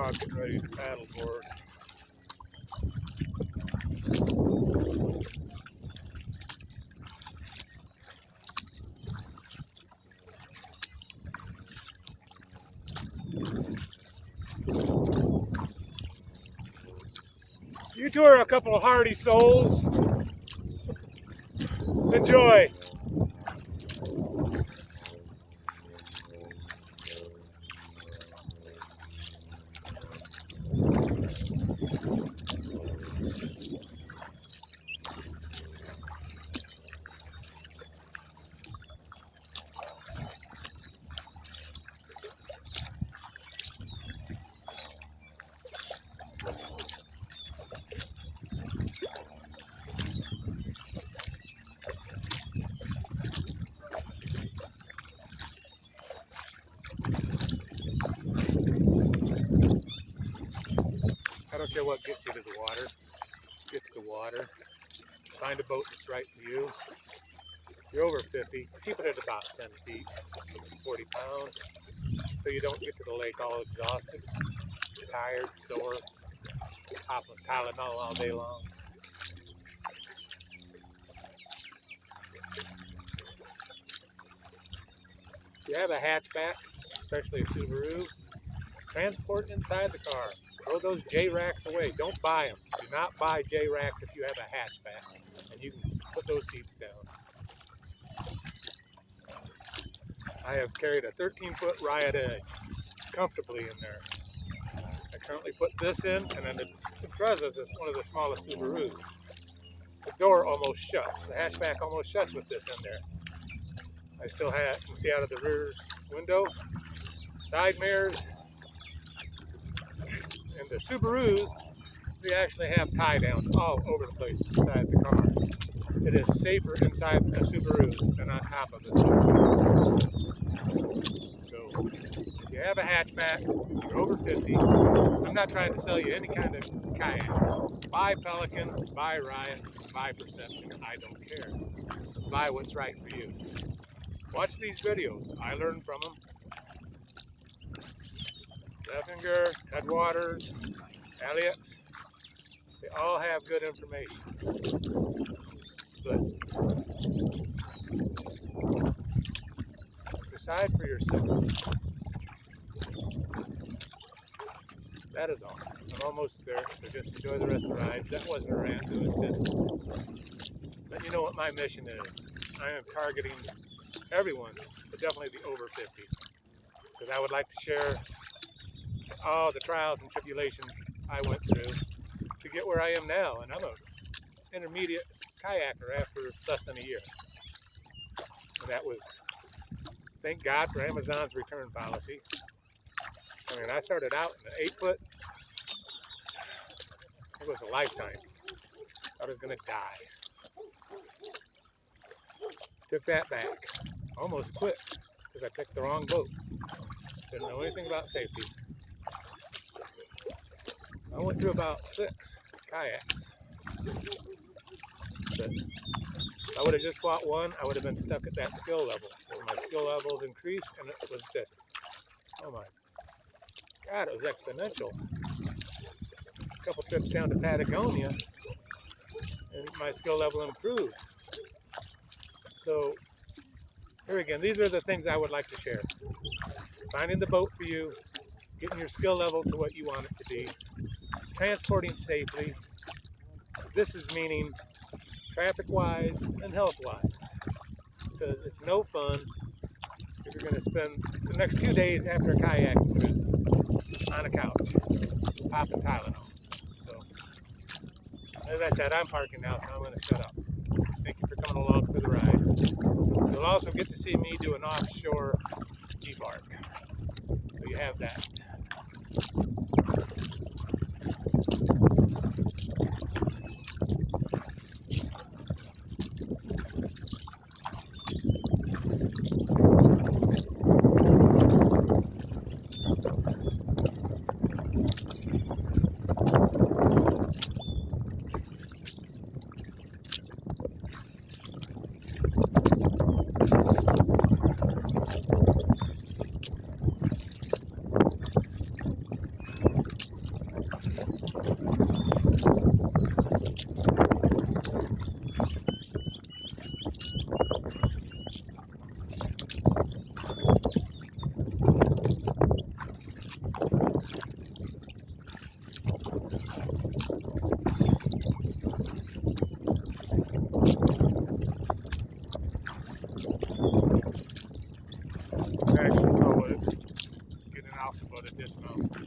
dog getting ready to paddleboard. You two are a couple of hardy souls. Enjoy. I don't care what gets you to the water. Get to the water. Find a boat that's right for you. If you're over 50, keep it at about 10 feet, 40 pounds, so you don't get to the lake all exhausted, tired, sore, popping Tylenol all day long. If you have a hatchback, especially a Subaru, transport inside the car. Throw those J-racks away. Don't buy them. Do not buy J-racks if you have a hatchback, and you can put those seats down. I have carried a 13-foot Riot Edge comfortably in there. I currently put this in, and then the Impreza is one of the smallest Subarus. The door almost shuts. The hatchback almost shuts with this in there. I still have, you can see out of the rear window, side mirrors. And the Subarus, we actually have tie downs all over the place inside the car. It is safer inside a Subaru than on top of it. So, if you have a hatchback, you're over 50, I'm not trying to sell you any kind of kayak. Buy Pelican, buy Riot, buy Perception, I don't care. Buy what's right for you. Watch these videos, I learn from them. Leffinger, Headwaters, Elliott's, they all have good information. But decide for yourself. That is all. I'm almost there, so just enjoy the rest of the ride. That wasn't a rant, it was just let you know what my mission is. I am targeting everyone, but definitely the over 50. Because I would like to share all the trials and tribulations I went through to get where I am now, and I'm an intermediate kayaker after less than a year. And that was, thank God for Amazon's return policy. I mean, I started out in the 8-foot. It was a lifetime. I was gonna die. Took that back. Almost quit because I picked the wrong boat. Didn't know anything about safety. I went through about 6 kayaks. But if I would have just bought one, I would have been stuck at that skill level. So my skill levels increased, and it was just, oh my God, it was exponential. A couple trips down to Patagonia, and my skill level improved. So here again, these are the things I would like to share. Finding the boat for you, getting your skill level to what you want it to be, transporting safely. This is meaning traffic-wise and health-wise, because it's no fun if you're going to spend the next 2 days after a kayaking trip on a couch, popping Tylenol. So, as I said, I'm parking now, so I'm going to shut up. Thank you for coming along for the ride. You'll also get to see me do an offshore debark. So you have that. Actually, probably getting out about a dismount.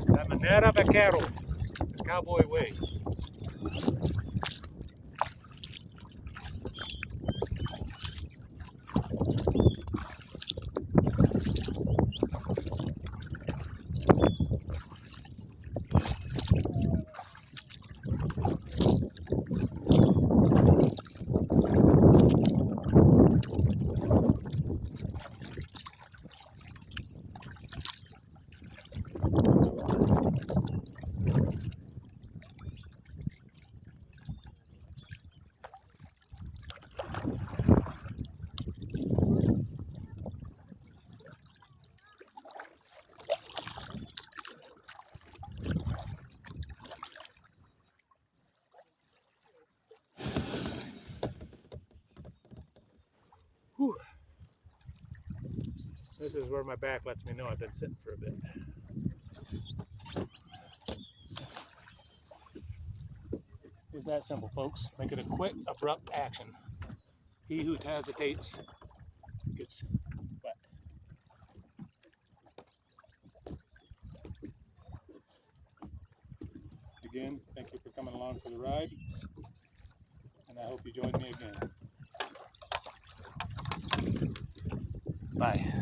La manera vaquero, the cowboy way. Whew. This is where my back lets me know I've been sitting for a bit. It's that simple, folks. Make it a quick, abrupt action. He who hesitates gets wet. Again, thank you for coming along for the ride, and I hope you join me again. Bye.